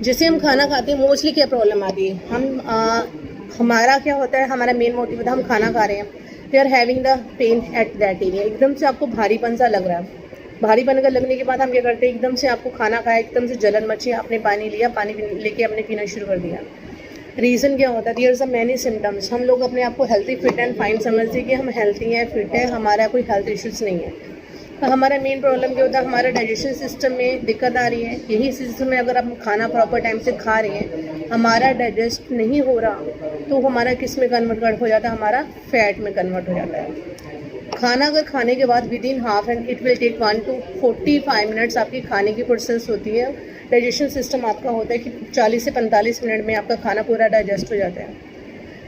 जैसे हम खाना खाते हैं मोस्टली क्या प्रॉब्लम आती है, हमारा क्या होता है, हमारा मेन मोटिव होता है हम खाना खा रहे हैं, we are having the pain at that area, एकदम से आपको भारीपन सा लग रहा है। भारीपन का लगने के बाद हम क्या करते हैं, एकदम से आपको खाना खाया, एकदम से जलन मची, आपने पानी लिया, पानी लेके आपने पीना शुरू कर दिया। रीज़न क्या होता है, देयर आर मैनी सिम्टम्स। हम लोग अपने आप को हेल्थी फिट एंड फाइन समझते हैं कि हम हेल्थी हैं, फिट है, हमारा कोई हेल्थ इश्यूज़ नहीं है। तो हमारा मेन प्रॉब्लम क्या होता है, हमारा डाइजेशन सिस्टम में दिक्कत आ रही है। यही सिस्टम में अगर आप खाना प्रॉपर टाइम से खा रहे हैं, हमारा डाइजेस्ट नहीं हो रहा, तो हमारा किस में कन्वर्ट हो जाता है, हमारा फैट में कन्वर्ट हो जाता है। खाना अगर खाने के बाद within half and it will take 1 to 45 minutes आपकी खाने की प्रोसेस होती है। डाइजेशन सिस्टम आपका होता है कि 40 से 45 मिनट में आपका खाना पूरा डाइजेस्ट हो जाता है।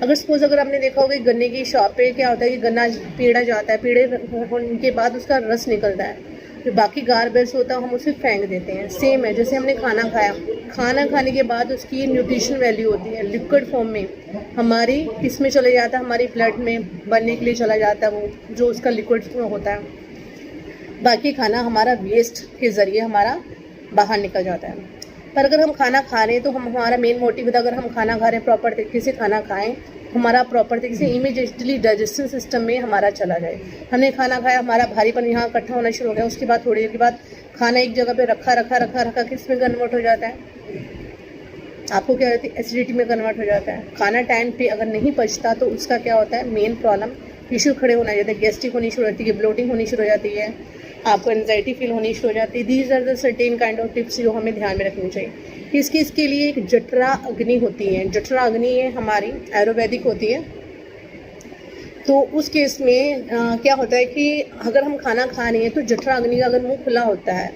अगर आपने देखा होगा गन्ने की शॉप पे क्या होता है कि गन्ना पीड़ा जाता है, पीड़े होने के बाद उसका रस निकलता है, जो बाकी गार्बेज होता है हम उसे फेंक देते हैं। सेम है, जैसे हमने खाना खाया, खाना खाने के बाद उसकी न्यूट्रिशन वैल्यू होती है लिक्विड फॉर्म में, हमारी किस में चले जाता है, हमारी ब्लड में बनने के लिए चला जाता है, वो जो उसका लिक्विड होता है। बाकी खाना हमारा वेस्ट के ज़रिए हमारा बाहर निकल जाता है। पर अगर हम खाना खा रहे हैं तो हमारा मेन मोटिव है, अगर हम खाना खा रहे हैं प्रॉपर तरीके से खाना खाएं, हमारा प्रॉपर तरीके से इमीडिएटली डाइजेशन सिस्टम में हमारा चला जाए। हमने खाना खाया, हमारा भारीपन यहाँ इकट्ठा होना शुरू हो गया, उसके बाद थोड़ी देर के बाद खाना एक जगह पे रखा किस में कन्वर्ट हो जाता है, आपको क्या होती है, एसिडिटी में कन्वर्ट हो जाता है। खाना टाइम पे अगर नहीं पचता तो उसका क्या होता है, मेन प्रॉब्लम इशू खड़े होना जाता है, गैस्ट्रिक होनी शुरू होती है, ब्लोटिंग होनी शुरू हो जाती है, आपको एंजाइटी फील होनी शुरू हो जाती है। These are the certain kind of tips जो हमें ध्यान में रखनी चाहिए। इसके लिए एक जठरा अग्नि होती है, जठरा अग्नि है हमारी आयुर्वेदिक होती है। तो उस केस में क्या होता है कि अगर हम खाना खा रहे हैं तो जठरा अग्नि का अगर मुंह खुला होता है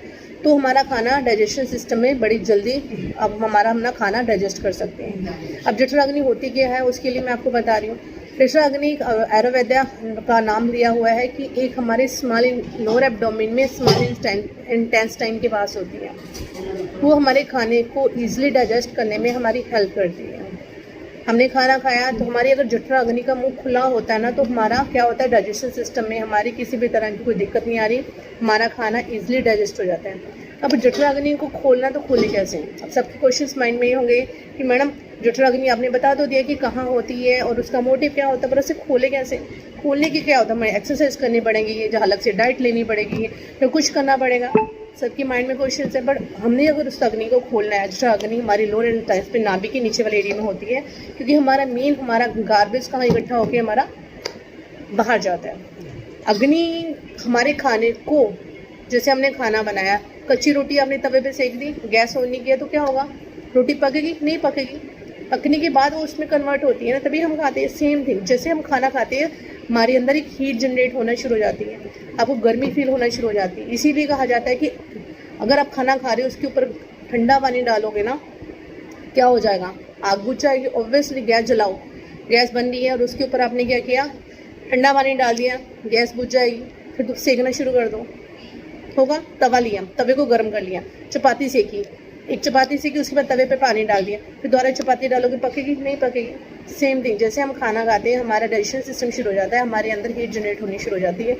तो हमारा खाना डाइजेशन सिस्टम में बड़ी जल्दी अब हम खाना डाइजेस्ट कर सकते हैं। अब जठरा अग्नि होती क्या है, उसके लिए मैं आपको बता रही हूँ। जठरा अग्नि आयुर्वेदा का नाम लिया हुआ है कि एक हमारे स्मॉल लोअर एब्डोमेन में स्मॉल इंटेस्टाइन के पास होती है, वो हमारे खाने को ईजिली डाइजेस्ट करने में हमारी हेल्प करती है। हमने खाना खाया तो हमारी अगर जठरा अग्नि का मुंह खुला होता है ना, तो हमारा क्या होता है, डाइजेशन सिस्टम में हमारी किसी भी तरह की कोई दिक्कत नहीं आ रही, हमारा खाना इजीली डाइजेस्ट हो जाता है। अब जठरा अग्नि को खोलना तो खोले कैसे? अब सबके क्वेश्चंस माइंड में ये होंगे कि मैडम जठरा अग्नि आपने बता तो दिया कि कहाँ होती है और उसका मोटिव क्या होता है, पर उसे खोले कैसे? खोलने की क्या होता है, हमें एक्सरसाइज करनी पड़ेगी, जहाँ अलग से डाइट लेनी पड़ेगी, तो कुछ करना पड़ेगा। सबके माइंड में क्वेश्चन है, बट हमने अगर उस अग्नि को खोलना है, जठरा अग्नि हमारी लोअर इंटेस्टाइन पे नाभि के नीचे वाले एरिया में होती है, क्योंकि हमारा गार्बेज कहाँ इकट्ठा होकर हमारा बाहर जाता है। अग्नि हमारे खाने को, जैसे हमने खाना बनाया, कच्ची रोटी आपने तवे पे सेक दी, गैस ऑन नहीं किया तो क्या होगा, रोटी पकेगी? नहीं पकेगी। पकने के बाद वो उसमें कन्वर्ट होती है ना, तभी हम खाते हैं। सेम थिंग, जैसे हम खाना खाते हैं हमारे अंदर एक हीट जनरेट होना शुरू हो जाती है, आपको गर्मी फील होना शुरू हो जाती है। इसीलिए कहा जाता है कि अगर आप खाना खा रहे हो उसके ऊपर ठंडा पानी डालोगे ना, क्या हो जाएगा, आग बुझ जाएगी। ऑब्वियसली गैस जलाओ, गैस बन रही है और उसके ऊपर आपने क्या किया, ठंडा पानी डाल दिया, गैस बुझ जाएगी, फिर तो सेकना शुरू कर दो, होगा। तवा लिया, तवे को गर्म कर लिया, चपाती सेकी, एक चपाती सेकी, उसके बाद तवे पे पानी डाल दिया, फिर दोबारा चपाती डालोगे, पकेगी? नहीं पकेगी। सेम थिंग, जैसे हम खाना खाते हैं हमारा डाइजेशन सिस्टम शुरू हो जाता है, हमारे अंदर हीट जनरेट होनी शुरू हो जाती है।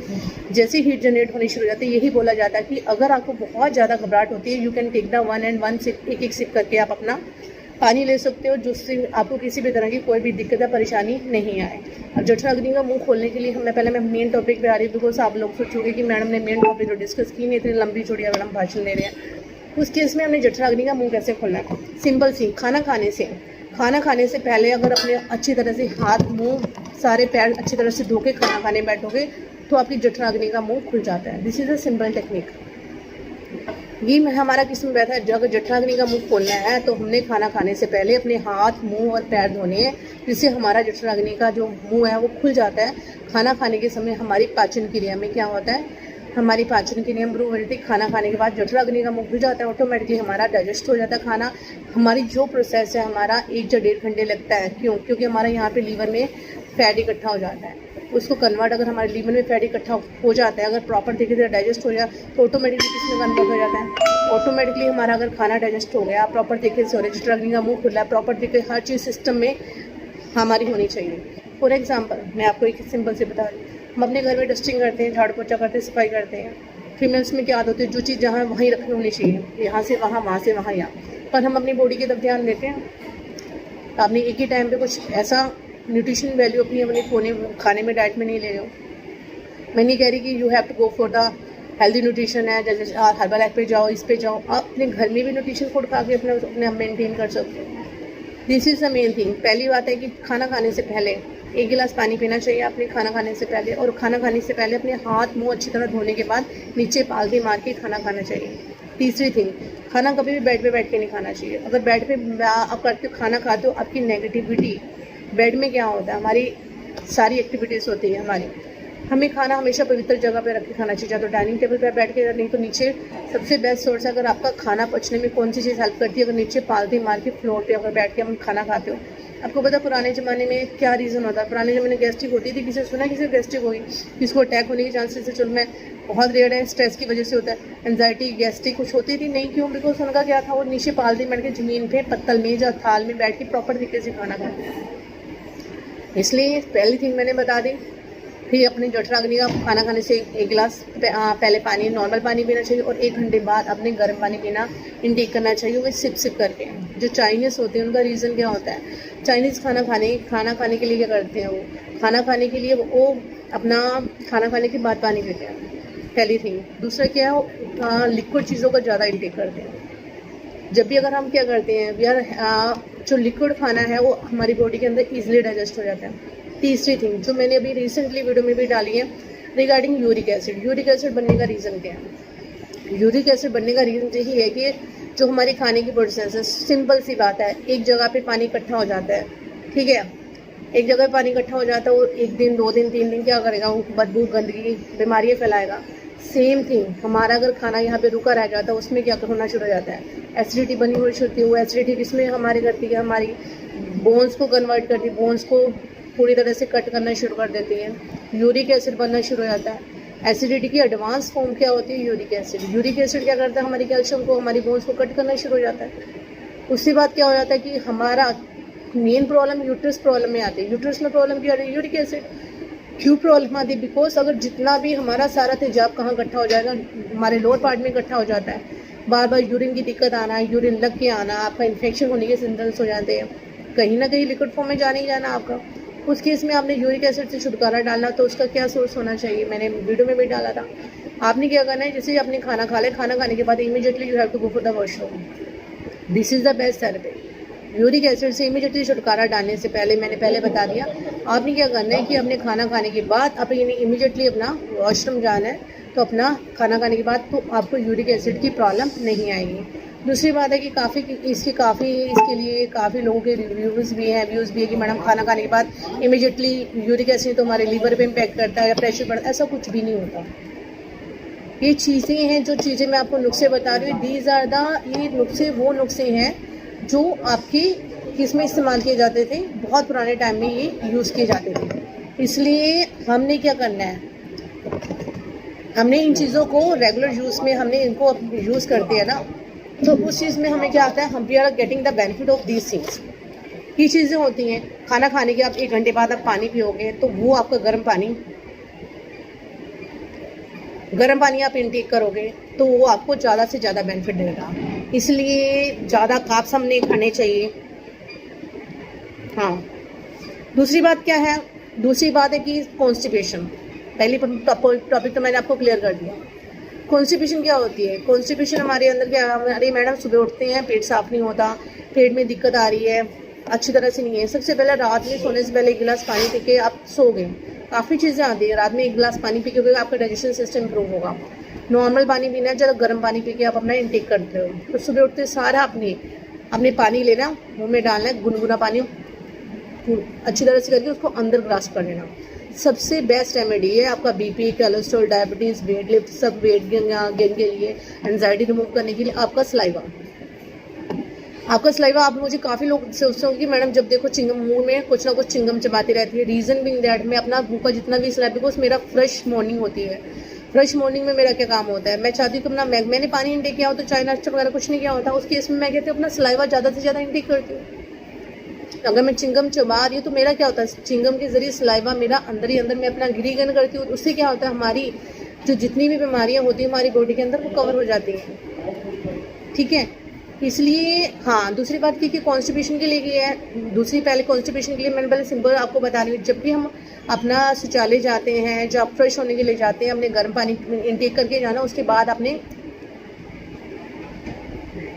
जैसे हीट जनरेट होनी शुरू हो जाती है, यही बोला जाता है कि अगर आपको बहुत ज़्यादा घबराहट होती है, you can take the 1 and 1 sip, एक सिप करके आप अपना पानी ले सकते हो, जिससे आपको किसी भी तरह की कोई भी दिक्कत या परेशानी नहीं आए। अब जठरा अग्नि का मुंह खोलने के लिए मैं मेन टॉपिक पे आ रही हूँ, बिकॉज आप लोग सोचोगे कि मैडम ने मेन टॉपिक तो डिस्कस की नहीं, इतनी लंबी चौड़ी मैडम भाषण दे रहे हैं। उस केस में हमने जठरा अग्नि का मुंह कैसे खोलना है? सिंपल सी, खाना खाने से पहले अगर अपने अच्छी तरह से हाथ मुंह सारे पैर अच्छी तरह से धो के खाना खाने बैठोगे तो आपकी जठरा अग्नि का मुंह खुल जाता है। This is a simple technique. ये हमारा किस में बैठा है, जब जठरा अग्नि का मुंह खोलना है तो हमने खाना खाने से पहले अपने हाथ मुंह और पैर धोने हैं, जिससे हमारा जठरा अग्नि का जो मुंह है वो खुल जाता है। खाना खाने के समय हमारी पाचन क्रिया में क्या होता है, हमारी पाचन के नियम ब्रूवलिटी, खाना खाने के बाद जठरा अग्नि का मुंह खुल जाता है, ऑटोमेटिकली हमारा डाइजेस्ट हो जाता है खाना। हमारी जो प्रोसेस है हमारा 1 से 1.5 घंटे लगता है। क्यों? क्योंकि हमारा यहाँ पे लीवर में फैट इकट्ठा हो जाता है, उसको कन्वर्ट अगर हमारे लीवर में फैट इकट्ठा हो जाता है, अगर प्रॉपर तरीके से डाइजेस्ट हो जाए तो ऑटोमेटिकली किसमें कन्वर्ट हो जाता है, ऑटोमेटिकली हमारा अगर खाना डाइजेस्ट हो गया, प्रॉपर तरीके से हो रहा है, जठरा अग्नि का मुंह खुला है, प्रॉपर तरीके हर चीज़ सिस्टम में हमारी होनी चाहिए। फॉर एग्जाम्पल मैं आपको एक सिंपल से बता रही हूँ, हम अपने घर में डस्टिंग करते हैं, झाड़ू पोछा करते हैं, सफाई करते हैं, फीमेल्स में क्या आदत होती है, जो चीज़ जहाँ वहीं रखनी होनी चाहिए, यहाँ से वहाँ से वहाँ यहाँ, पर हम अपनी बॉडी की तरफ ध्यान देते हैं। आपने एक ही टाइम पे कुछ ऐसा न्यूट्रिशन वैल्यू अपनी अपने खाने में, डाइट में नहीं ले रहे हो। मैं नहीं कह रही कि you have to go for the healthy nutrition है, जैसे हर्बल लाइफ पे जाओ, इस पे जाओ, आप अपने घर में भी न्यूट्रिशन फूड खा के अपने आप मेनटेन कर सकते हो। This is the main thing. पहली बात है कि खाना खाने से पहले 1 गिलास पानी पीना चाहिए आपने खाना खाने से पहले, और खाना खाने से पहले अपने हाथ मुंह अच्छी तरह धोने के बाद नीचे पालती मार के खाना खाना चाहिए। तीसरी थिंग, खाना कभी भी बेड पे बैठ के नहीं खाना चाहिए। अगर बेड पे आप करते हो खाना खाते हो, आपकी नेगेटिविटी, बेड में क्या होता है, हमारी सारी एक्टिविटीज़ होती है हमारी, हमें खाना हमेशा पवित्र जगह पे रख के खाना चाहिए, तो डाइनिंग टेबल पे बैठ के, नहीं तो नीचे। सबसे बेस्ट सोर्स है अगर आपका खाना पचने में कौन सी चीज़ हेल्प करती है, अगर नीचे पालती मार के फ्लोर पे अगर बैठ के हम खाना खाते हो। आपको पता पुराने ज़माने में क्या रीज़न होता है, पुराने ज़माने में गैस्ट्रिक होती थी, किसी सुना किसी गैस्ट्रिक हुई, किसको अटैक होने के चांसेस है, चलो मैं बहुत रेयर है, स्ट्रेस की वजह से होता है, एंजाइटी, गैस्ट्रिक कुछ होती थी नहीं, क्यों? बिकॉज उनका क्या था, वो नीचे पालती बैठ के ज़मीन पे पत्तल में या थाल में बैठ के प्रॉपर तरीके से खाना खाते। इसलिए पहली थिंग मैंने बता दी। फिर अपनी जठराग्नि का खाना खाने से 1 गिलास पहले पानी, नॉर्मल पानी पीना चाहिए, और 1 घंटे बाद अपने गर्म पानी पीना इनटेक करना चाहिए, वो सिप सिप करके। जो चाइनीज़ होते हैं उनका रीज़न क्या होता है, चाइनीज़ खाना खाने के लिए क्या करते हैं, वो खाना खाने के लिए वो अपना खाना खाने के बाद पानी पीते हैं, पहली थिंग। दूसरा क्या है, वो लिक्विड चीज़ों का ज़्यादा इनटेक करते हैं। जब भी अगर हम क्या करते हैं यार, जो लिक्विड खाना है वो हमारी बॉडी के अंदर ईजिली डाइजेस्ट हो जाता है। तीसरी थिंग जो मैंने अभी रिसेंटली वीडियो में भी डाली है regarding uric acid. Uric acid बनने का रीज़न क्या है? यूरिक एसिड बनने का रीज़न यही है कि जो हमारे खाने की प्रोसेस है, सिंपल सी बात है, एक जगह पे पानी इकट्ठा हो जाता है, ठीक है, एक जगह पानी इकट्ठा हो जाता है, वो 1 दिन 2 दिन 3 दिन क्या करेगा, वो बदबू, गंदगी, बीमारियाँ फैलाएगा। सेम थिंग हमारा अगर खाना यहाँ पे रुका रह जाता है, उसमें क्या होना शुरू हो जाता है, एसिडिटी बनी हुई होती है। वो एसिडिटी किसमें हमारी करती है, हमारी बोन्स को कन्वर्ट करती है, बोन्स को पूरी तरह से कट करना शुरू कर देती है, यूरिक एसिड बनना शुरू हो जाता है। एसिडिटी की एडवांस फॉर्म क्या होती है, यूरिक एसिड। यूरिक एसिड क्या करता है, हमारी कैल्शियम को, हमारी बोन्स को कट करना शुरू हो जाता है। उसके बाद क्या हो जाता है कि हमारा मेन प्रॉब्लम यूट्रस प्रॉब्लम में आती है। यूट्रस में प्रॉब्लम क्या है, यूरिक एसिड। क्यों प्रॉब्लम आती है, बिकॉज अगर जितना भी हमारा सारा तेजाब कहाँ इकट्ठा हो जाएगा, हमारे लोअर पार्ट में इकट्ठा हो जाता है, बार बार यूरिन की दिक्कत आना, यूरिन लग के आना, आपका इन्फेक्शन होने के सिम्टम्स हो जाते हैं, कहीं ना कहीं लिक्विड फॉर्म में जाने ही जाना आपका। उस केस में आपने यूरिक एसिड से छुटकारा डालना, तो उसका क्या सोर्स होना चाहिए, मैंने वीडियो में भी डाला था। आपने क्या करना है, जैसे आपने खाना खा लिया, खाना खाने के बाद immediately you have to go for the washroom. This is the best therapy. Uric acid से इमीडिएटली छुटकारा डालने से पहले मैंने पहले बता दिया, आपने क्या करना है कि अपने खाना खाने के बाद आप इमीडिएटली अपना वॉशरूम जाना है, तो अपना खाना खाने के बाद तो आपको यूरिक एसिड की प्रॉब्लम नहीं आएगी। दूसरी बात है कि इसके लिए काफ़ी लोगों के व्यूज़ भी है कि मैडम खाना खाने के बाद इमीडिएटली यूरिक एसिड तो हमारे लीवर पे इम्पैक्ट करता है या प्रेशर बढ़ता है, ऐसा कुछ भी नहीं होता। ये चीज़ें हैं, जो चीज़ें मैं आपको नुस्खे बता रही हूँ, दीज आर द, ये नुस्खे वो नुस्खे हैं जो आपकी किसमें इस्तेमाल किए जाते थे, बहुत पुराने टाइम में ये यूज़ किए जाते थे। इसलिए हमने क्या करना है, हमने इन चीज़ों को रेगुलर यूज़ में हमने इनको यूज़ करते हैं ना, तो उस चीज़ में हमें क्या आता है, हम we are getting the benefit of these things. ये चीज़ें होती हैं, खाना खाने के आप 1 घंटे बाद आप पानी पियोगे, तो वो आपका गर्म पानी आप इनटेक करोगे, तो वो आपको ज़्यादा से ज़्यादा बेनिफिट देगा। इसलिए ज़्यादा कार्ब्स हमने खाने चाहिए। हाँ, दूसरी बात क्या है, दूसरी बात है कि कॉन्स्टिपेशन। पहली टॉपिक तो मैंने आपको क्लियर कर दिया। कॉन्स्टिपेशन क्या होती है, कॉन्स्टिपेशन हमारे अंदर क्या, अरे मैडम सुबह उठते हैं पेट साफ नहीं होता, पेट में दिक्कत आ रही है, अच्छी तरह से नहीं है। सबसे पहले रात में सोने से पहले 1 गिलास पानी पी के आप सो गए, काफ़ी चीज़ें आती है, रात में 1 गिलास पानी पी के आपका डाइजेशन सिस्टम इंप्रूव होगा। नॉर्मल पानी पीना है, ज़रा गर्म पानी पी के आप अपना इंटेक करते हो, तो सुबह उठते सारा अपने पानी लेना, मुँह में डालना है, गुनगुना पानी अच्छी तरह से करके उसको अंदर ग्रास्प कर लेना। सबसे बेस्ट रेमेडी है आपका BP, cholesterol, diabetes, weight lift, सब वेट गेन के लिए, एंजाइटी रिमूव करने के लिए आपका सलाइवा। आप मुझे काफ़ी लोग सोचते हो कि मैडम जब देखो चिंगम मुंह में कुछ ना कुछ चिंगम चबाती रहती है। रीज़न बिंग दैट मैं अपना मुंह का जितना भी सलाइवा, बिकॉज मेरा फ्रेश मॉर्निंग होती है। फ्रेश मॉर्निंग में मेरा क्या काम होता है, मैं चाहती हूँ कि अपना मैंने पानी इंटेक किया हो तो चाय नाश्ता वगैरह कुछ नहीं किया होता, उस केस में मैं कहती हूँ अपना सलाइवा ज़्यादा से ज़्यादा इंटेक करती हूँ। अगर मैं चिंगम चबा रही हूँ तो मेरा क्या होता है, चिंगम के जरिए सलाइवा मेरा अंदर ही अंदर मैं अपना गिरीगन करती हूँ, उससे क्या होता है, हमारी जो जितनी भी बीमारियां होती हैं हमारी बॉडी के अंदर वो कवर हो जाती हैं। ठीक है, इसलिए हाँ, दूसरी बात की कि कॉन्स्टिपेशन के लिए क्या है, दूसरी पहले कॉन्स्टिपेशन के लिए मैंने पहले सिंपल आपको बता रही हूँ, जब भी हम अपना शौचालय जाते हैं, जब फ्रेश होने के लिए जाते हैं, अपने गर्म पानी इनटेक करके जाना, उसके बाद अपने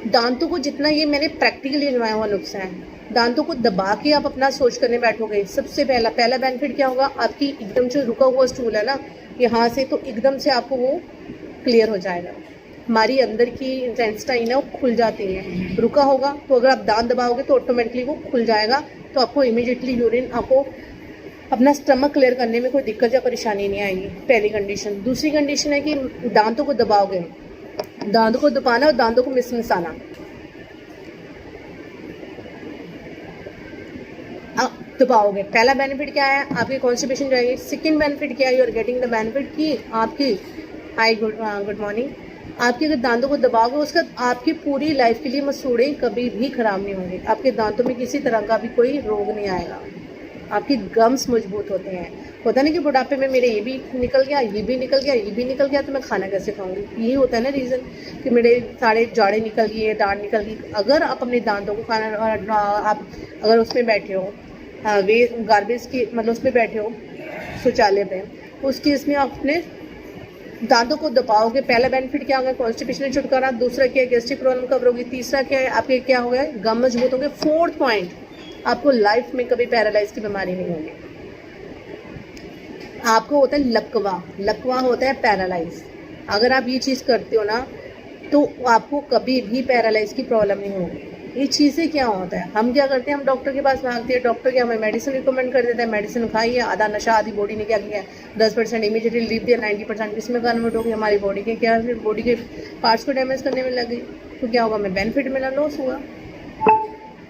दांतों को जितना, ये मैंने प्रैक्टिकली अजमाया हुआ नुस्खा है, दांतों को दबा के आप अपना सोच करने बैठोगे, सबसे पहला बेनिफिट क्या होगा, आपकी एकदम जो रुका हुआ स्टूल है ना यहाँ से, तो एकदम से आपको वो क्लियर हो जाएगा। हमारी अंदर की इंटेस्टाइन है वो खुल जाती है, रुका होगा तो अगर आप दांत दबाओगे तो ऑटोमेटिकली वो खुल जाएगा, तो आपको इमीडिएटली यूरिन, आपको अपना स्टमक क्लियर करने में कोई दिक्कत या परेशानी नहीं आएगी, पहली कंडीशन। दूसरी कंडीशन है कि दांतों को दबाओगे, दांतों को दबाना और दांतों को मिसमिसाना, आप दबाओगे, पहला बेनिफिट क्या है, आपकी कॉन्स्टिपेशन जाएगी। सेकंड बेनिफिट क्या है, you are getting the benefit कि आपकी हाई गुड मॉर्निंग, आपके अगर दांतों को दबाओगे उसका आपकी पूरी लाइफ के लिए मसूड़े कभी भी खराब नहीं होंगे, आपके दांतों में किसी तरह का भी कोई रोग नहीं आएगा, आपकी गम्स मजबूत होते हैं। होता नहीं कि बुढ़ापे में मेरे ये भी निकल गया, ये भी निकल गया, ये भी निकल गया, तो मैं खाना कैसे खाऊंगी, यही होता है ना रीज़न कि मेरे सारे जाड़े निकल गए, दांत निकल गई। अगर आप अपने दांतों को खाना, आप अगर उसमें बैठे हो, वे गार्बेज की मतलब उसमें बैठे हो शौचालय पे, उस केस में आप अपने दांतों को दबाओगे, पहला बेनिफिट क्या होगा, कॉन्स्टिपेशन से छुटकारा। दूसरा क्या है, गैस्ट्रिक प्रॉब्लम कवर होगी। तीसरा क्या है, आपके क्या होगा, गम मजबूत होंगे। फोर्थ पॉइंट, आपको लाइफ में कभी पैरालाइज की बीमारी नहीं होगी। आपको होता है लकवा, लकवा होता है पैरालाइज, अगर आप ये चीज़ करते हो ना तो आपको कभी भी पैरालाइज की प्रॉब्लम नहीं होगी। ये चीज़ें क्या होता है, हम क्या करते हैं, हम डॉक्टर के पास भागते हैं, डॉक्टर क्या हमें मेडिसिन रिकमेंड कर देता है, मेडिसिन खाइए, आधा नशा आधी बॉडी ने क्या किया, 10% इमीडिएटली लीव दिया, 90% किसमें कन्वर्ट हो गई, हमारी बॉडी के क्या, बॉडी के पार्ट्स को डैमेज करने में लग गई। तो क्या होगा, हमें बेनिफिट मिला, लॉस हुआ।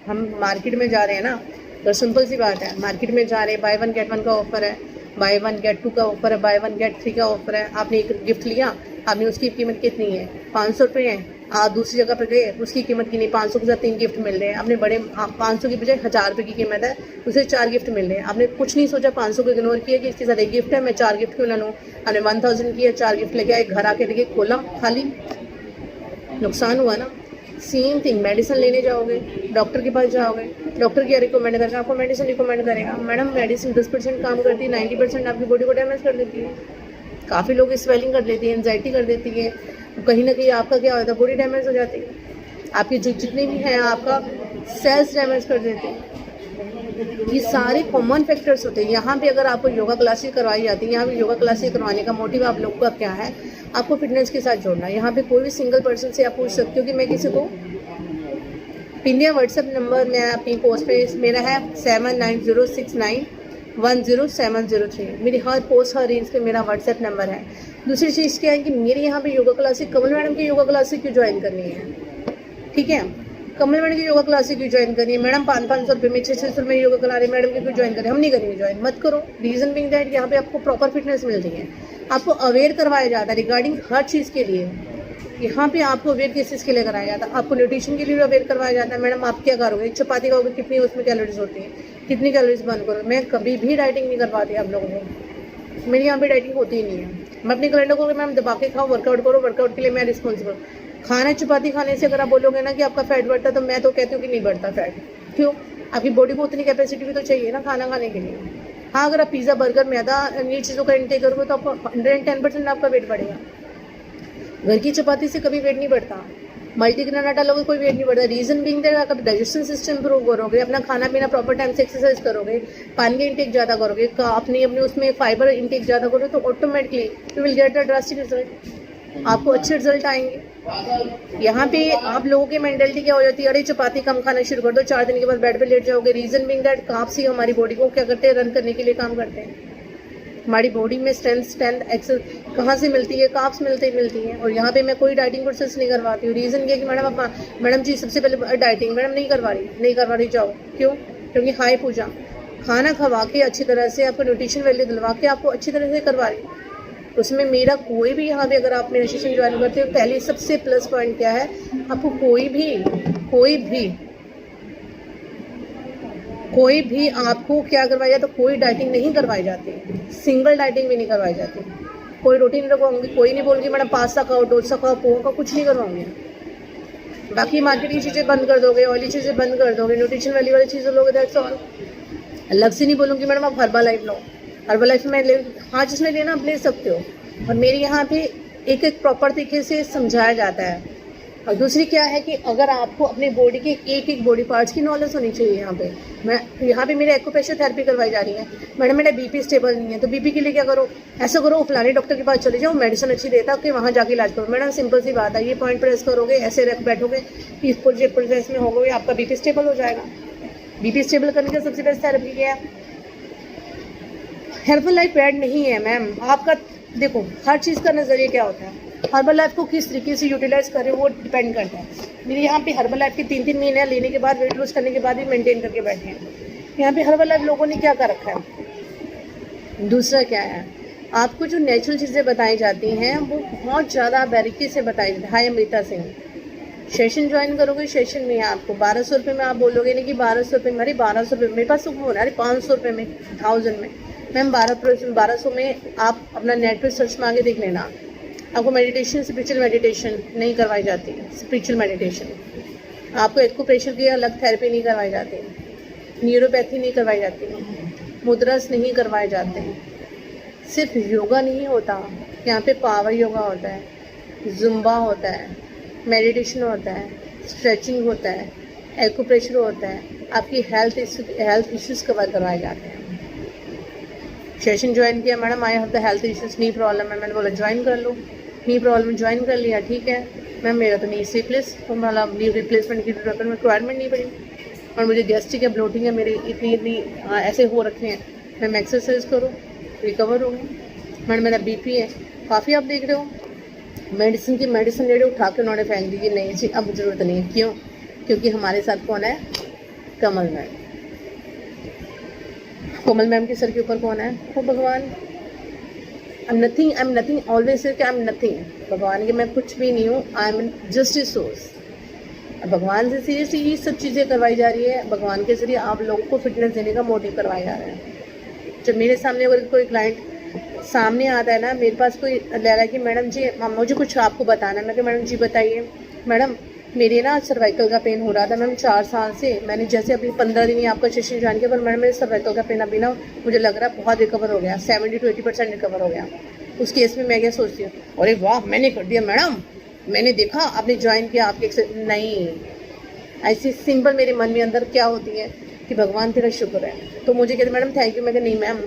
हम मार्केट में जा रहे हैं ना, तो सिंपल सी बात है, मार्केट में जा रहे हैं, बाय 1 गेट 1 का ऑफर है, बाय 1 गेट 2 का ऑफर है, बाय 1 गेट 3 का ऑफर है। आपने एक गिफ्ट लिया, आपने उसकी कीमत कितनी है, 500 रुपये है। आप दूसरी जगह पर गए, उसकी कीमत की नहीं, 500 के साथ 3 गिफ्ट मिल रहे हैं। आपने बड़े 500 की बजाय 1000 रुपये की कीमत है, उसे 4 गिफ्ट मिल रहे हैं। आपने कुछ नहीं सोचा, 500 को इग्नोर किया कि इसके साथ एक गिफ्ट है, मैं 4 गिफ्ट क्यों ना लूँ। आपने 1000 किया, 4 गिफ्ट लेके आए, घर आके देखिए खोला खाली, नुकसान हुआ ना। सेम थिंग, मेडिसिन लेने जाओगे, डॉक्टर के पास जाओगे, डॉक्टर क्या रिकमेंड करेगा, आपको मेडिसिन रिकमेंड करेगा। मैडम मेडिसिन 10% काम करती है, 90% आपकी बॉडी को डैमेज कर देती है। काफ़ी लोग स्वेलिंग कर देती है, एंजाइटी कर देती है, कहीं ना कहीं आपका क्या होता है, बॉडी डैमेज हो जाती है, आपके जो जितने भी हैं आपका सेल्स डैमेज कर देते हैं। ये सारे कॉमन फैक्टर्स होते हैं। यहाँ पे अगर आपको योगा क्लासेस करवाई जाती है, यहाँ पे योगा क्लासेस करवाने का मोटिव आप लोगों का क्या है, आपको फिटनेस के साथ जोड़ना है। यहाँ पे कोई भी सिंगल पर्सन से आप पूछ सकते हो कि मैं किसी को इंडिया व्हाट्सएप नंबर मैं अपनी पोस्ट पे मेरा है 7906910703। मेरी हर पोस्ट हर रील्स पे मेरा व्हाट्सएप नंबर है। दूसरी चीज़ क्या है कि मेरे यहाँ पे योगा क्लासेस, कमल मैडम की योगा क्लासेस क्यों ज्वाइन करनी है, ठीक है, कमल मैडम की योगा क्लासेस क्यों ज्वाइन करनी है, मैडम 500 रुपये में 600 रुपये में योगा करा रहे, मैडम की क्यों ज्वाइन करें, हम नहीं करेंगे ज्वाइन, मत करो। रीज़न बिंग दैट यहाँ पे आपको प्रॉपर फिटनेस मिल रही है, आपको अवेयर करवाया जाता है रिगार्डिंग हर चीज़ के लिए। यहाँ पे आपको अवेयर किस चीज़ के लिए कराया जाता है, आपको न्यूट्रिशन के लिए भी अवेयर करवाया जाता है। मैडम आप क्या करोगे, एक चपाती खाओगे, कितनी उसमें कैलोरीज होती है, कितनी कैलोरीज बर्न करोगे। मैं कभी भी डाइटिंग नहीं कर पाती आप लोगों को, मेरी यहाँ पे डाइटिंग होती ही नहीं है। मैं अपने कैलेंडर को मैम दबा के खाओ, वर्कआउट करो, वर्कआउट के लिए मैं रिस्पॉन्सिबल। खाना चपाती खाने से अगर आप बोलोगे ना कि आपका फैट बढ़ता है, तो मैं तो कहती हूँ कि नहीं बढ़ता फैट। क्यों, आपकी बॉडी को उतनी कैपेसिटी भी तो चाहिए ना खाना खाने के लिए। हाँ, अगर आप पिज़्ज़ा बर्गर मैदा ये चीज़ों का इंटेक करोगे तो आपको 110% आपका वेट बढ़ेगा। घर की चपाती से कभी वेट नहीं बढ़ता, मल्टीग्रेन आटा लोगे कोई वेट नहीं बढ़ता। रीजन बीइंग दैट आपका डाइजेशन सिस्टम इंप्रूव करोगे, अपना खाना पीना प्रॉपर टाइम से एक्सरसाइज करोगे, पानी का इंटेक ज़्यादा करोगे, अपने उसमें फाइबर इंटेक ज़्यादा करोगे, तो automatically you will get a drastic result, आपको अच्छे रिजल्ट आएंगे। यहाँ पे आप लोगों की मेंटालिटी क्या हो जाती है, अरे चपाती कम खाना शुरू कर दो, 4 दिन के बाद बेड पे लेट जाओगे। रीजन बीइंग दैट कार्ब्स ही हमारी बॉडी को क्या करते हैं, रन करने के लिए काम करते हैं। हमारी बॉडी में स्ट्रेंथ एक्सेस कहाँ से मिलती है, कार्ब्स मिलती हैं। और यहाँ पे मैं कोई डाइटिंग प्रोसेस नहीं करवाती हूँ। रीज़न ये है कि मैडम जी सबसे पहले डाइटिंग मैडम नहीं करवा रही जाओ, क्यों, क्योंकि हाई पूजा खाना खवा के अच्छी तरह से आपको न्यूट्रिशन वैल्यू दिलवा के आपको अच्छी तरह से करवा रही। उसमें मेरा कोई भी यहाँ पे अगर आप मेरा सेशन ज्वाइन करते हो, पहले सबसे प्लस पॉइंट क्या है, आपको कोई भी आपको क्या करवाया जाता, कोई डाइटिंग नहीं करवाई जाती, सिंगल डाइटिंग भी नहीं करवाई जाती। कोई रोटी नहीं रखवाऊंगी, कोई नहीं बोलूँगी मैडम पास्ता खाओ, डोसा खाओ, पोहा खाओ, कुछ नहीं करवाऊंगी। बाकी मार्केट की चीज़ें बंद कर दोगे, ऑयली चीज़ें बंद कर दोगे, न्यूट्रिशन वाली चीज़ें लोगे, दैट्स ऑल। अलग से नहीं बोलूँगी मैडम आप हर्बल लाइफ लो, हर्बल लाइफ में ले, हाँ जिसमें लेना आप ले सकते हो। और मेरे यहाँ पे एक एक प्रॉपर तरीके से समझाया जाता है। और दूसरी क्या है कि अगर आपको अपने बॉडी के एक एक बॉडी पार्ट्स की नॉलेज होनी चाहिए। यहाँ पे मेरे एक्यूप्रेशर थेरेपी करवाई जा रही है। मैडम मेरा बीपी स्टेबल नहीं है, तो बीपी के लिए क्या करो, ऐसा करो फलाने डॉक्टर के पास चले जाओ, मेडिसिन अच्छी देता है, कि वहाँ जाके इलाज करो। मैडम सिंपल सी बात है, ये पॉइंट प्रेस करोगे, ऐसे रख बैठोगे, इस प्रोसेस में होगे, आपका बीपी स्टेबल हो जाएगा। बीपी स्टेबल करने का सबसे बेस्ट थेरेपी क्या है? हर्बल लाइफ बैड नहीं है मैम। आपका देखो हर चीज़ का नज़रिया क्या होता है, हर्बल लाइफ को किस तरीके से यूटिलाइज करें वो डिपेंड करता है। मेरे यहाँ पे हर्बल लाइफ के 3-3 महीने लेने के बाद, वेट लॉस करने के बाद भी मेंटेन करके बैठे हैं। यहाँ पे हर्बल लाइफ लोगों ने क्या कर रखा है। दूसरा क्या है, आपको जो नेचुरल चीज़ें बताई जाती हैं वो बहुत ज़्यादा बारीकी से बताई जाती है। हाय अमृता सिंह, सेशन ज्वाइन करोगे, सेशन में आपको 1200 रुपये में, आप बोलोगे नहीं कि 1200 रुपये में, अरे 1200 रुपये मेरे पास तो हो रहा है, अरे 500 रुपये में, 1000 में। मैम 1200 में आप अपना नेट पर सर्च मांगे देख लेना। आपको मेडिटेशन, स्पिरिचुअल मेडिटेशन नहीं करवाई जाती, स्पिरिचुअल मेडिटेशन। आपको एक्यूप्रेशर की अलग थेरेपी नहीं करवाई जाती, न्यूरोपैथी नहीं करवाई जाती, मुद्रास नहीं करवाए जाते। सिर्फ योगा नहीं होता, यहाँ पे पावर योगा होता है, जुम्बा होता है, मेडिटेशन होता है, स्ट्रेचिंग होता है, एक्यूप्रेशर होता है, आपकी हेल्थ इश्यूज़ कवर करवाए जाते हैं। सेशन ज्वाइन किया, madam I have the health issues, knee problem है, मैंने बोला ज्वाइन कर लो, नी प्रॉब्लम ज्वाइन कर लिया, ठीक है मैम मेरा तो नी रिप्लेस, तो मतलब नी रिप्लेसमेंट की रिक्वायरमेंट नहीं पड़ी। और मुझे गैस्ट्रिक है, ब्लोटिंग है, मेरी इतनी ऐसे हो रखे हैं, मैम एक्सरसाइज करो रिकवर हो गई। मैडम मेरा बीपी है, काफ़ी आप देख रहे हो मेडिसिन ले रहे उठा के उन्होंने फेंक दी कि नहीं जी अब ज़रूरत नहीं है। क्यों? क्योंकि हमारे साथ कौन है? कमल मैम। कोमल मैम के सर के ऊपर कौन है? वो भगवान। I am nothing always say I am nothing, भगवान के मैं कुछ भी नहीं हूँ, I am just a source. भगवान से सीरियसली ये सब चीज़ें करवाई जा रही है, भगवान के जरिए आप लोगों को फिटनेस देने का मोटिव करवाया जा रहा है। जब मेरे सामने अगर कोई क्लाइंट सामने आता है ना, मेरे पास कोई ले रहा है कि मैडम जी मुझे कुछ आपको बताना है, मैं कि मैडम जी बताइए। मैडम मेरे ना सर्वाइकल का पेन हो रहा था मैम 4 साल से, मैंने जैसे अभी 15 दिन ही आपका सेशन ज्वाइन किया, पर मैडम मेरे सर्वाइकल का पेन अभी ना मुझे लग रहा है बहुत रिकवर हो गया, 70 to 80% रिकवर हो गया। उस केस में मैं क्या सोचती हूँ, अरे वाह मैंने कर दिया मैडम, मैंने देखा आपने ज्वाइन किया, आपके नहीं। ऐसी सिंपल मेरे मन में अंदर क्या होती है कि भगवान तेरा शुक्र है, तो मुझे कहते मैडम थैंक यू। मैं कहा नहीं मैम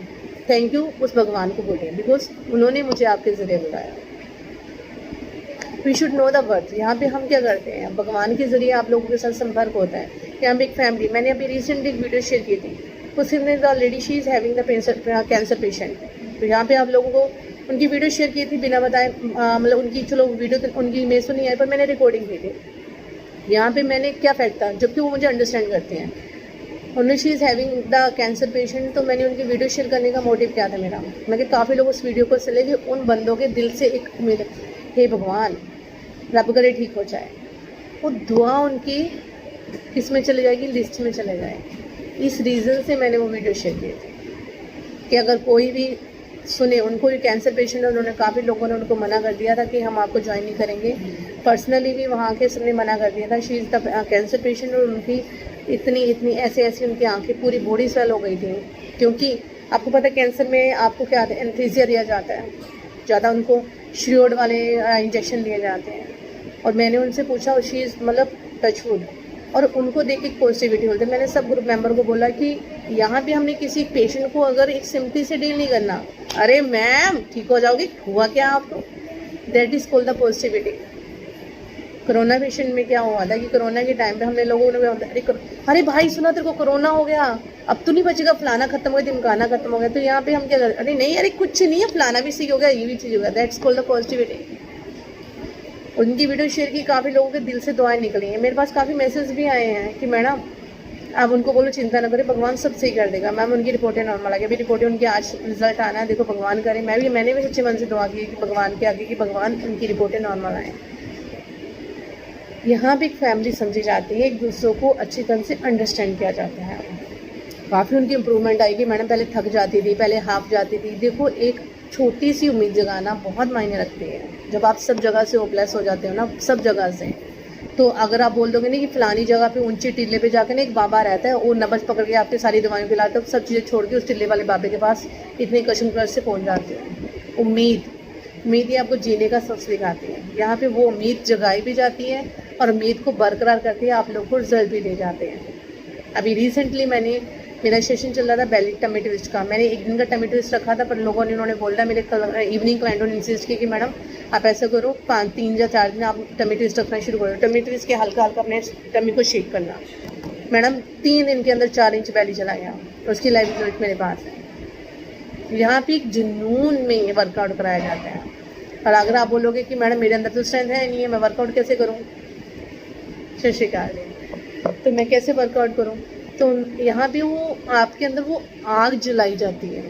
थैंक यू उस भगवान को बोलिए, बिकॉज उन्होंने मुझे आपके ज़रिए बुलाया। We should know the worth. यहाँ पे हम क्या करते हैं, भगवान के ज़रिए आप लोगों के साथ संपर्क होता है। यहाँ पे एक फैमिली, मैंने अभी रिसेंटली एक वीडियो शेयर की थी, उसमें the lady she is having the cancer patient. तो यहाँ पे आप लोगों को उनकी वीडियो शेयर की थी बिना बताए, मतलब उनकी चलो वीडियो तो उनकी इमेज तो नहीं आई, पर मैंने रिकॉर्डिंग की थी। यहाँ पे मैंने क्या फैक्ट था, जबकि वो मुझे अंडरस्टैंड करते हैं, उन्होंने she is having the cancer patient. तो मैंने उनकी वीडियो शेयर करने का मोटिव क्या था मेरा, मैं कि काफ़ी लोग उस वीडियो को चले कि उन बंदों के दिल से एक उम्मीद है, हे भगवान रब करे ठीक हो जाए, वो दुआ उनकी किस में चले जाएगी, लिस्ट में चले जाए। इस रीज़न से मैंने वो वीडियो शेयर की थी कि अगर कोई भी सुने, उनको भी कैंसर पेशेंट है, उन्होंने काफ़ी लोगों ने उनको मना कर दिया था कि हम आपको ज्वाइन नहीं करेंगे। पर्सनली भी वहाँ के सबने मना कर दिया था। She is the cancer patient, और उनकी इतनी ऐसी उनकी आंखें पूरी बॉडी स्वेल हो गई थी। क्योंकि आपको पता है कैंसर में आपको क्या आता है, एनेस्थीसिया दिया जाता है, ज़्यादा उनको श्योर्ड वाले इंजेक्शन दिए जाते हैं। और मैंने उनसे पूछा, और शी इज़ मतलब टचवुड, और उनको देख के पॉजिटिविटी होती है। मैंने सब ग्रुप मेंबर को बोला कि यहाँ पे हमने किसी पेशेंट को अगर एक सिम्पली से डील नहीं करना, अरे मैम ठीक हो जाओगी, हुआ क्या आपको, that is called the positivity. Corona patient में क्या हुआ था कि कोरोना के टाइम पे हमने लोगों ने अरे भाई सुना तेरे को कोरोना हो गया, अब तो नहीं बचेगा, फलाना खत्म हो गया, ढिमकाना खत्म हो गया। तो यहाँ पे हम क्या करते, अरे नहीं, अरे कुछ नहीं है, फलाना भी सही हो गया, ये भी चीज़ हो गया, दैट्स कॉल्ड द पॉजिटिविटी। उनकी वीडियो शेयर की, काफ़ी लोगों के दिल से दुआएं निकली हैं। मेरे पास काफ़ी मैसेज भी आए हैं कि मैडम आप उनको बोलो चिंता न करें, भगवान सब सही कर देगा। मैम उनकी रिपोर्टें नॉर्मल आ गई, अभी रिपोर्टें उनकी आज रिजल्ट आना है, देखो भगवान करे। मैंने भी सच्चे मन से दुआ की कि भगवान के आगे कि भगवान उनकी रिपोर्टें नॉर्मल आएँ। यहाँ भी एक फैमिली समझी जाती है, एक दूसरों को अच्छी तरह से अंडरस्टैंड किया जाता है। काफ़ी उनकी इम्प्रूवमेंट आएगी। मैडम पहले थक जाती थी, पहले हाफ जाती थी। देखो एक छोटी सी उम्मीद जगाना बहुत मायने रखती है। जब आप सब जगह से होपलेस हो जाते हो ना, सब जगह से, तो अगर आप बोल दोगे ना कि फलानी जगह पे ऊंचे टीले पे जाके ना एक बाबा रहता है, वो नब्ज पकड़ के आपकी सारी दवाएं पिलाता है, सब चीज़ें छोड़ के उस टीले वाले बाबे के पास इतने कशमकश से पहुंच जाते हैं। उम्मीद ही आपको जीने का सबक सिखाती है। यहाँ पे वो उम्मीद जगाई भी जाती है और उम्मीद को बरकरार करती है, आप लोग को रिजल्ट भी दे जाते हैं। अभी रिसेंटली मेरा सेशन चल रहा था बेली टमी ट्विस्ट का। मैंने एक दिन का टमी ट्विस्ट रखा था, पर लोगों ने उन्होंने बोला, मेरे इवनिंग क्लाइंटों ने इंसिस्ट की कि मैडम आप ऐसा करो 3 या 4 दिन आप टमी ट्विस्ट रखना शुरू करो। टमी ट्विस्ट के हल्का हल्का अपने टमी को शेक करना। मैडम 3 दिन के अंदर 4 इंच बेली चला गया। उसकी लाइव रिजल्ट मेरे पास है। यहाँ पे एक जुनून में ये वर्कआउट कराया जाता है। और अगर आप बोलोगे कि मैडम मेरे अंदर तो स्ट्रेंथ है नहीं है, मैं वर्कआउट कैसे करूँ, सत श्री अकाल, तो मैं कैसे वर्कआउट करूँ, तो यहाँ पे वो आपके अंदर वो आग जलाई जाती है,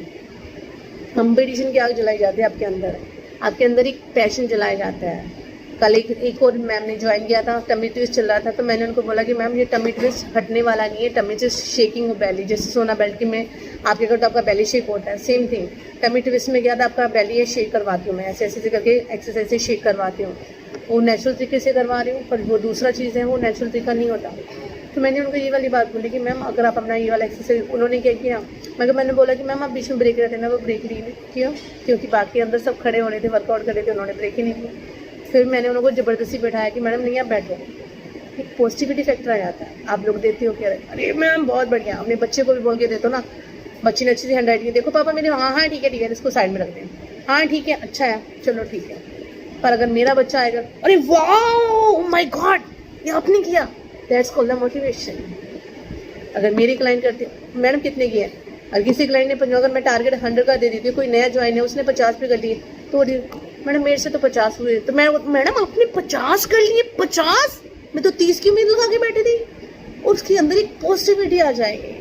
कंपटीशन की आग जलाई जाती है आपके अंदर एक पैशन जलाया जाता है। कल एक और मैम ने ज्वाइन किया था, टमी ट्विस्ट चल रहा था, तो मैंने उनको बोला कि मैम ये टमी ट्विस्ट हटने वाला नहीं है, टमी ट्विस्ट शेकिंग हो बेली, जैसे सोना बेल्ट की में आपके अगर तो आपका बेली शेक होता है, सेम थिंग टमी ट्विस्ट में क्या था, आपका बेली ये शेक करवाती हूँ मैं, ऐसे ऐसे करके एक्सरसाइज से शेक करवाती हूँ। वो नेचुरल तरीके से करवा रही हूँ, पर वो दूसरा चीज़ है, वो नेचुरल तरीका नहीं होता। तो मैंने उनको ये वाली बात बोली कि मैम अगर आप अपना ये वाला एक्सरसाइज, उन्होंने क्या किया, मैंने बोला कि मैम आप बीच में ब्रेक रहते ना, वो ब्रेक नहीं किया, क्योंकि बाकी अंदर सब खड़े हो रहे थे, वर्कआउट कर रहे थे, उन्होंने ब्रेक ही नहीं किया। फिर मैंने उनको ज़बरदस्ती बैठाया कि मैडम नहीं आप बैठो, एक पॉजिटिविटी फैक्टर आ जाता है। आप लोग देते हो क्या, अरे मैम बहुत बढ़िया, अपने बच्चे को भी बोल के देते हो ना, बच्चे ने अच्छी सी हैंड राइटिंग, देखो पापा मेरे, हाँ ठीक है इसको साइड में रख दें, हाँ ठीक है अच्छा है चलो ठीक है। पर अगर मेरा बच्चा आएगा, अरे वाह माय गॉड ये आपने किया, दैट्स कॉल्ड द मोटिवेशन। अगर मेरी क्लाइंट करती है मैडम कितने की है, और किसी क्लाइंट ने 50, अगर मैं टारगेट 100 का दे देती हूँ, कोई नया ज्वाइन है उसने 50 पे कर लिए, तो मैडम मेरे से तो 50 हुए, तो मैडम आपने 50 कर लिए, 50, मैं तो 30 की उम्मीद लगा के बैठी थी। और उसके अंदर एक पॉजिटिविटी आ जाएगी,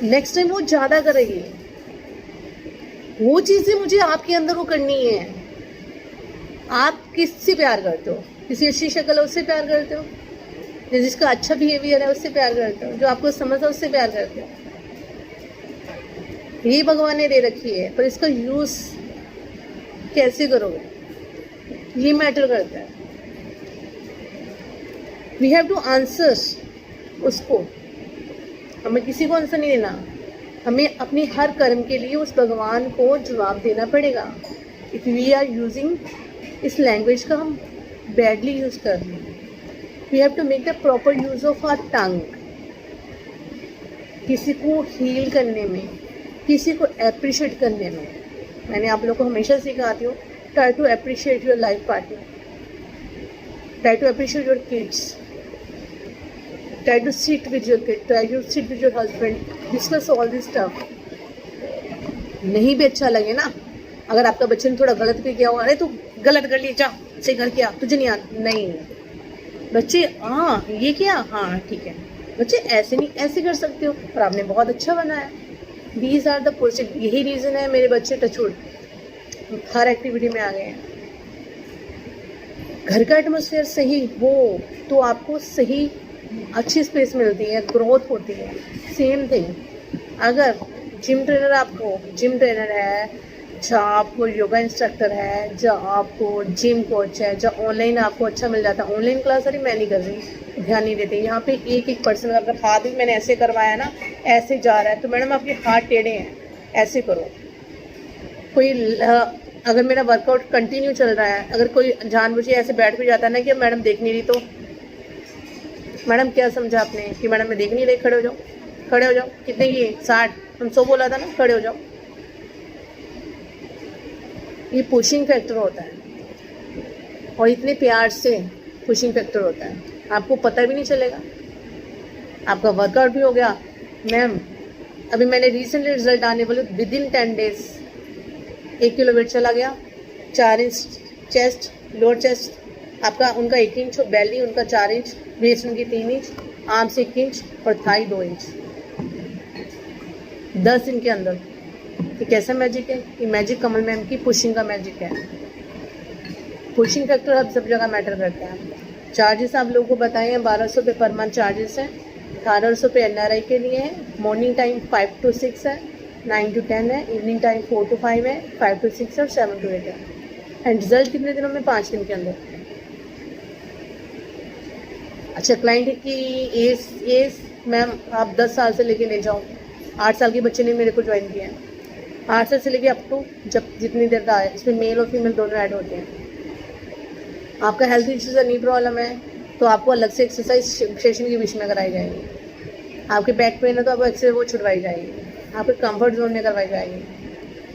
नेक्स्ट टाइम वो ज़्यादा करेगी। वो चीज़ें मुझे आपके अंदर वो करनी है। आप किससे प्यार करते हो, किसी अच्छी शक्ल है उससे प्यार करते हो, जिसका अच्छा बिहेवियर है उससे प्यार करते हो, जो आपको समझता है उससे प्यार करते हो। ये भगवान ने दे रखी है, पर इसका यूज़ कैसे करोगे ये मैटर करता है। वी हैव टू आंसर उसको, हमें किसी को आंसर नहीं देना, हमें अपने हर कर्म के लिए उस भगवान को जवाब देना पड़ेगा। इफ़ वी आर यूजिंग इस लैंग्वेज का हम बैडली यूज़ कर रहे हैं, we have to make the proper use of our tongue. किसी को हील करने में, किसी को अप्रिशिएट करने में, मैंने आप लोगों को हमेशा सिखाती हूँ, try to appreciate your life partner, try to appreciate your kids, try to sit with your kid, try to sit with your husband, discuss all this stuff. नहीं भी अच्छा लगे ना, अगर आपका बच्चे ने थोड़ा गलत भी किया हो, अरे तू गलत कर लिया, जा से कर किया, तुझे नहीं आता, नहीं बच्चे हाँ ये किया, हाँ ठीक है बच्चे ऐसे नहीं ऐसे कर सकते हो, और आपने बहुत अच्छा बनाया। दीज आर द पॉजिटिव, यही रीज़न है मेरे बच्चे टचवुड हर एक्टिविटी में आ गए हैं। घर का एटमोसफेयर सही हो तो आपको सही अच्छी स्पेस मिलती है, ग्रोथ होती है। सेम थिंग अगर जिम ट्रेनर आपको जिम ट्रेनर है, जहाँ आपको योगा इंस्ट्रक्टर है, जहाँ आपको जिम कोच है, जहाँ ऑनलाइन आपको अच्छा मिल जाता है, ऑनलाइन क्लास अरे मैं नहीं कर रही, ध्यान नहीं देते। यहाँ पे एक पर्सन अगर हाथ भी मैंने ऐसे करवाया ना, ऐसे जा रहा है, तो मैडम आपके हाथ टेढ़े हैं, ऐसे करो। कोई अगर मेरा वर्कआउट कंटिन्यू चल रहा है, अगर कोई जानबूझ के ऐसे बैठ भी जाता है ना कि मैडम देख नहीं रही, तो मैडम क्या समझा आपने कि मैडम मैं देख नहीं रही, खड़े हो जाओ, खड़े हो जाओ। कितने की 60, हम 100 बोला था ना, खड़े हो जाओ। ये पुशिंग फैक्टर होता है, और इतने प्यार से पुशिंग फैक्टर होता है, आपको पता भी नहीं चलेगा, आपका वर्कआउट भी हो गया। मैम अभी मैंने रिसेंटली रिजल्ट आने वाले, with in 10 days 1 kilo weight चला गया, 4 इंच चेस्ट, लोअर चेस्ट आपका, उनका 1 इंच, बेली उनका 4 इंच, वेस्ट उनकी 3 इंच, आर्म्स 1 इंच और थाई 2 इंच, 10 दिन के अंदर। ये कैसा मैजिक है? ये मैजिक कमल मैम की पुशिंग का मैजिक है। पुशिंग फैक्टर अब सब जगह मैटर करता है। चार्जेस आप लोगों को बताए हैं, 1200 पे पर मंथ चार्जेस हैं, 1800 पे NRI के लिए है, मॉर्निंग टाइम 5 to 6 है, 9 to 10 है, इवनिंग टाइम 4 to 5 है, 5 to 6 और 7 to 8 है। एंड रिजल्ट कितने दिनों में? 5 दिन के अंदर। अच्छा, क्लाइंट की एज मैम आप 10 साल से लेके ले जाओ, 8 साल के बच्चे ने मेरे को ज्वाइन किया है, 8 साल से लेके अप टू जब जितनी देर का है, इसमें मेल और फीमेल दोनों ऐड होते हैं। आपका हेल्थ इश्यूज नहीं प्रॉब्लम है तो आपको अलग से एक्सरसाइज सेशन के बीच में कराई जाएगी। आपके बैक पेन है तो आपको एक्सरसाइज वो छुड़वाई जाएगी, आपके कंफर्ट जोन में करवाई जाएगी।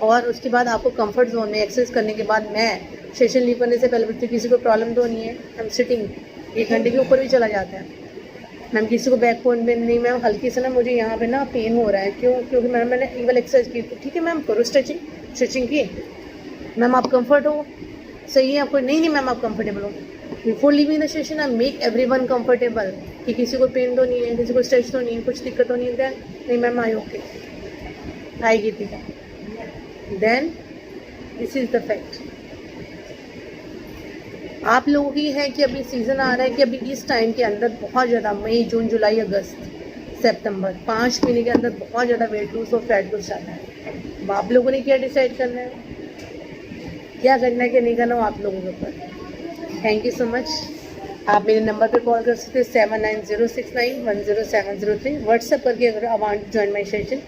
और उसके बाद आपको कंफर्ट जोन में एक्सरसाइज करने के बाद मैं सेशन लीव करने से पहले किसी को प्रॉब्लम तो नहीं है, हम सिटिंग 1 घंटे के ऊपर भी चला जाता है। मैम किसी को बैक पेन में नहीं, मैम हल्की से ना मुझे यहाँ पे ना पेन हो रहा है, क्योंकि मैंने ईवल एक्सरसाइज की, ठीक है मैम करो स्ट्रेचिंग की। मैम आप कंफर्ट हो, सही है आपको? नहीं मैम आप कंफर्टेबल हो। Before living the session I make everyone comfortable कि किसी को पेन तो नहीं है, किसी को स्ट्रेच तो नहीं है, कुछ दिक्कत तो नहीं है। नहीं मैम आई ओके, आएगी ठीक है। Then this is the fact. आप लोगों की है कि अभी सीज़न आ रहा है कि अभी इस टाइम के अंदर बहुत ज़्यादा मई, जून, जुलाई, अगस्त, सितंबर 5 महीने के अंदर बहुत ज़्यादा वेट लूज और फैट लूज आता है। अब आप लोगों ने क्या डिसाइड करना है, क्या करना है क्या नहीं करना, हो आप लोगों के ऊपर। Thank you so much. आप मेरे नंबर पे कॉल कर सकते हैं 7906910703। व्हाट्सएप करके अगर I want to join my session,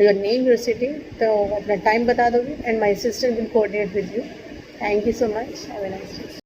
your name, your city, तो अपना टाइम बता दोगे and my assistant will coordinate with you. Thank you so much, have a nice day.